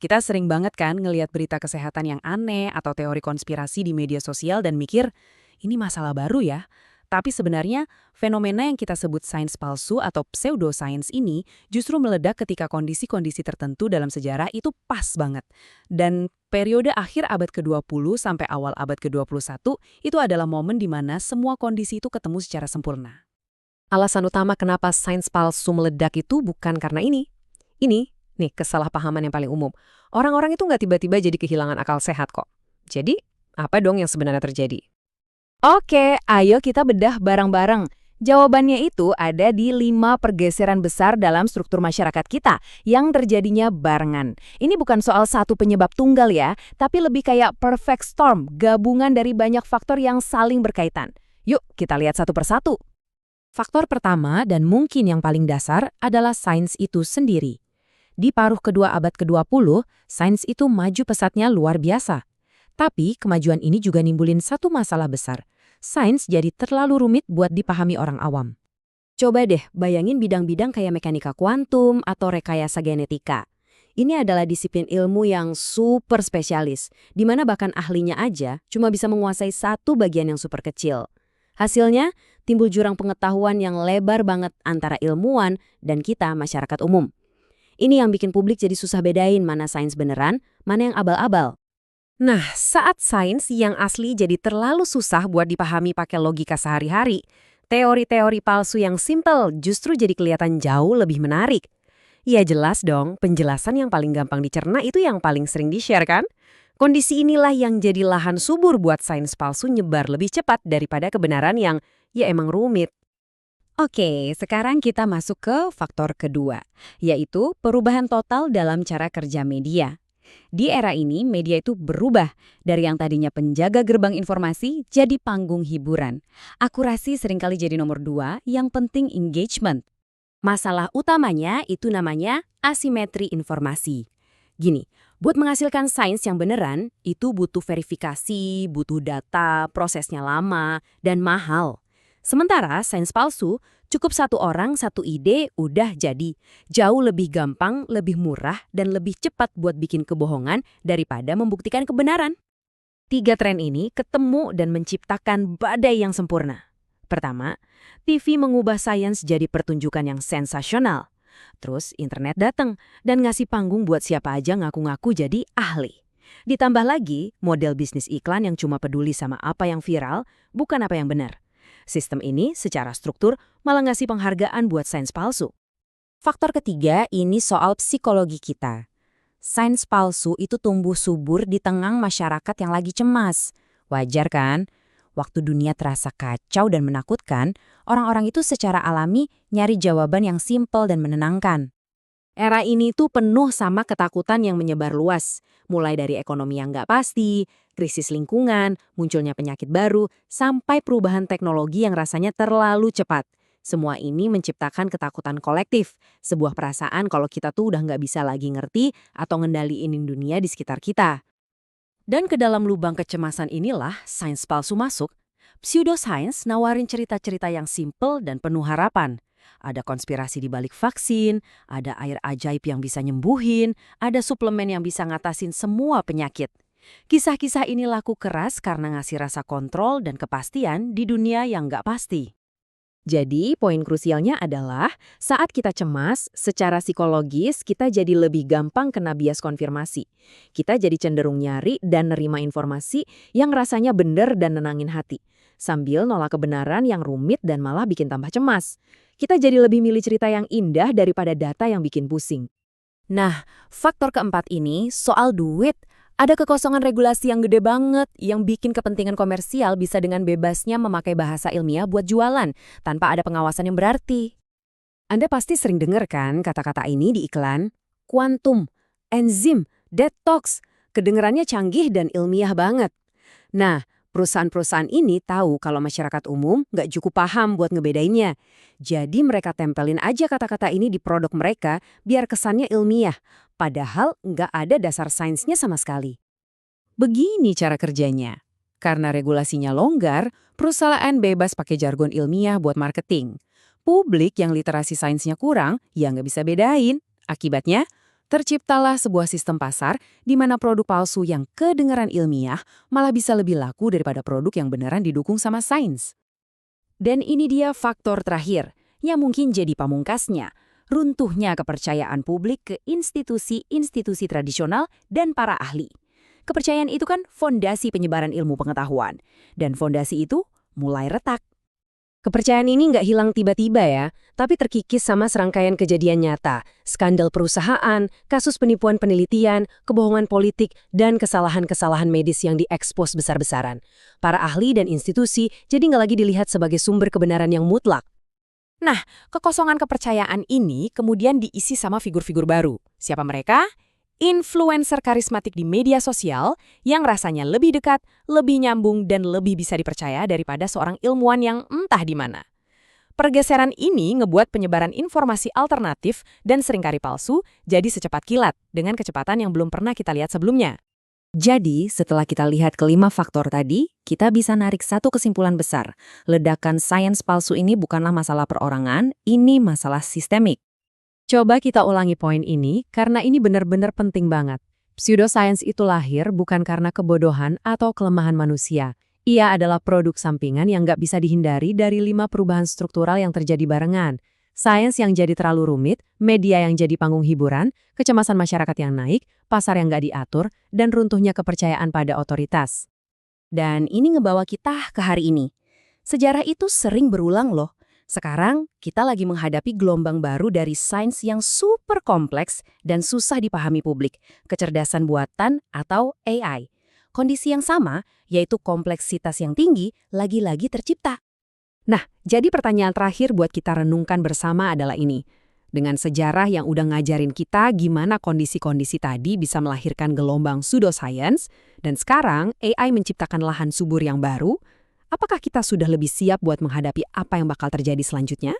Kita sering banget kan ngelihat berita kesehatan yang aneh atau teori konspirasi di media sosial dan mikir, ini masalah baru ya. Tapi sebenarnya, fenomena yang kita sebut sains palsu atau pseudoscience ini justru meledak ketika kondisi-kondisi tertentu dalam sejarah itu pas banget. Dan periode akhir abad ke-20 sampai awal abad ke-21 itu adalah momen di mana semua kondisi itu ketemu secara sempurna. Alasan utama kenapa sains palsu meledak itu bukan karena ini. Ini, nih kesalahpahaman yang paling umum. Orang-orang itu nggak tiba-tiba jadi kehilangan akal sehat kok. Jadi, apa dong yang sebenarnya terjadi? Oke, ayo kita bedah bareng-bareng. Jawabannya itu ada di 5 pergeseran besar dalam struktur masyarakat kita yang terjadinya barengan. Ini bukan soal satu penyebab tunggal ya, tapi lebih kayak perfect storm, gabungan dari banyak faktor yang saling berkaitan. Yuk, kita lihat satu persatu. Faktor pertama dan mungkin yang paling dasar adalah sains itu sendiri. Di paruh kedua abad ke-20, sains itu maju pesatnya luar biasa. Tapi kemajuan ini juga nimbulin satu masalah besar. Sains jadi terlalu rumit buat dipahami orang awam. Coba deh bayangin bidang-bidang kayak mekanika kuantum atau rekayasa genetika. Ini adalah disiplin ilmu yang super spesialis, di mana bahkan ahlinya aja cuma bisa menguasai satu bagian yang super kecil. Hasilnya, timbul jurang pengetahuan yang lebar banget antara ilmuwan dan kita masyarakat umum. Ini yang bikin publik jadi susah bedain mana sains beneran, mana yang abal-abal. Nah, saat sains yang asli jadi terlalu susah buat dipahami pakai logika sehari-hari, teori-teori palsu yang simpel justru jadi kelihatan jauh lebih menarik. Ya jelas dong, penjelasan yang paling gampang dicerna itu yang paling sering di-share kan? Kondisi inilah yang jadi lahan subur buat sains palsu nyebar lebih cepat daripada kebenaran yang ya emang rumit. Oke, sekarang kita masuk ke faktor kedua, yaitu perubahan total dalam cara kerja media. Di era ini, media itu berubah dari yang tadinya penjaga gerbang informasi jadi panggung hiburan. Akurasi seringkali jadi nomor 2, yang penting engagement. Masalah utamanya itu namanya asimetri informasi. Gini, buat menghasilkan sains yang beneran, itu butuh verifikasi, butuh data, prosesnya lama, dan mahal. Sementara sains palsu, cukup satu orang, satu ide, udah jadi. Jauh lebih gampang, lebih murah, dan lebih cepat buat bikin kebohongan daripada membuktikan kebenaran. 3 tren ini ketemu dan menciptakan badai yang sempurna. Pertama, TV mengubah sains jadi pertunjukan yang sensasional. Terus internet datang dan ngasih panggung buat siapa aja ngaku-ngaku jadi ahli. Ditambah lagi, model bisnis iklan yang cuma peduli sama apa yang viral, bukan apa yang benar. Sistem ini secara struktur malah ngasih penghargaan buat sains palsu. Faktor ketiga ini soal psikologi kita. Sains palsu itu tumbuh subur di tengah masyarakat yang lagi cemas. Wajar kan? Waktu dunia terasa kacau dan menakutkan, orang-orang itu secara alami nyari jawaban yang simpel dan menenangkan. Era ini tuh penuh sama ketakutan yang menyebar luas, mulai dari ekonomi yang nggak pasti, krisis lingkungan, munculnya penyakit baru, sampai perubahan teknologi yang rasanya terlalu cepat. Semua ini menciptakan ketakutan kolektif, sebuah perasaan kalau kita tuh udah nggak bisa lagi ngerti atau ngendaliin dunia di sekitar kita. Dan ke dalam lubang kecemasan inilah sains palsu masuk. Pseudoscience nawarin cerita-cerita yang simple dan penuh harapan. Ada konspirasi di balik vaksin, ada air ajaib yang bisa nyembuhin, ada suplemen yang bisa ngatasin semua penyakit. Kisah-kisah ini laku keras karena ngasih rasa kontrol dan kepastian di dunia yang nggak pasti. Jadi, poin krusialnya adalah saat kita cemas, secara psikologis kita jadi lebih gampang kena bias konfirmasi. Kita jadi cenderung nyari dan nerima informasi yang rasanya bener dan nenangin hati, sambil nolak kebenaran yang rumit dan malah bikin tambah cemas. Kita jadi lebih milih cerita yang indah daripada data yang bikin pusing. Nah, faktor keempat ini soal duit. Ada kekosongan regulasi yang gede banget yang bikin kepentingan komersial bisa dengan bebasnya memakai bahasa ilmiah buat jualan tanpa ada pengawasan yang berarti. Anda pasti sering dengar kan kata-kata ini di iklan? Kuantum, enzim, detox. Kedengerannya canggih dan ilmiah banget. Nah, perusahaan-perusahaan ini tahu kalau masyarakat umum nggak cukup paham buat ngebedainnya. Jadi mereka tempelin aja kata-kata ini di produk mereka biar kesannya ilmiah. Padahal nggak ada dasar sainsnya sama sekali. Begini cara kerjanya. Karena regulasinya longgar, perusahaan bebas pakai jargon ilmiah buat marketing. Publik yang literasi sainsnya kurang, ya nggak bisa bedain. Akibatnya, Terciptalah sebuah sistem pasar di mana produk palsu yang kedengaran ilmiah malah bisa lebih laku daripada produk yang beneran didukung sama sains. Dan ini dia faktor terakhir, yang mungkin jadi pamungkasnya, runtuhnya kepercayaan publik ke institusi-institusi tradisional dan para ahli. Kepercayaan itu kan fondasi penyebaran ilmu pengetahuan, dan fondasi itu mulai retak. Kepercayaan ini nggak hilang tiba-tiba ya, tapi terkikis sama serangkaian kejadian nyata, skandal perusahaan, kasus penipuan penelitian, kebohongan politik, dan kesalahan-kesalahan medis yang diekspos besar-besaran. Para ahli dan institusi jadi nggak lagi dilihat sebagai sumber kebenaran yang mutlak. Nah, kekosongan kepercayaan ini kemudian diisi sama figur-figur baru. Siapa mereka? Influencer karismatik di media sosial yang rasanya lebih dekat, lebih nyambung, dan lebih bisa dipercaya daripada seorang ilmuwan yang entah di mana. Pergeseran ini ngebuat penyebaran informasi alternatif dan seringkali palsu jadi secepat kilat dengan kecepatan yang belum pernah kita lihat sebelumnya. Jadi, setelah kita lihat kelima faktor tadi, kita bisa narik satu kesimpulan besar. Ledakan sains palsu ini bukanlah masalah perorangan, ini masalah sistemik. Coba kita ulangi poin ini, karena ini benar-benar penting banget. Pseudoscience itu lahir bukan karena kebodohan atau kelemahan manusia. Ia adalah produk sampingan yang nggak bisa dihindari dari 5 perubahan struktural yang terjadi barengan. Sains yang jadi terlalu rumit, media yang jadi panggung hiburan, kecemasan masyarakat yang naik, pasar yang nggak diatur, dan runtuhnya kepercayaan pada otoritas. Dan ini ngebawa kita ke hari ini. Sejarah itu sering berulang loh. Sekarang, kita lagi menghadapi gelombang baru dari sains yang super kompleks dan susah dipahami publik, kecerdasan buatan atau AI. Kondisi yang sama, yaitu kompleksitas yang tinggi, lagi-lagi tercipta. Nah, jadi pertanyaan terakhir buat kita renungkan bersama adalah ini. Dengan sejarah yang udah ngajarin kita gimana kondisi-kondisi tadi bisa melahirkan gelombang pseudoscience, dan sekarang AI menciptakan lahan subur yang baru, apakah kita sudah lebih siap buat menghadapi apa yang bakal terjadi selanjutnya?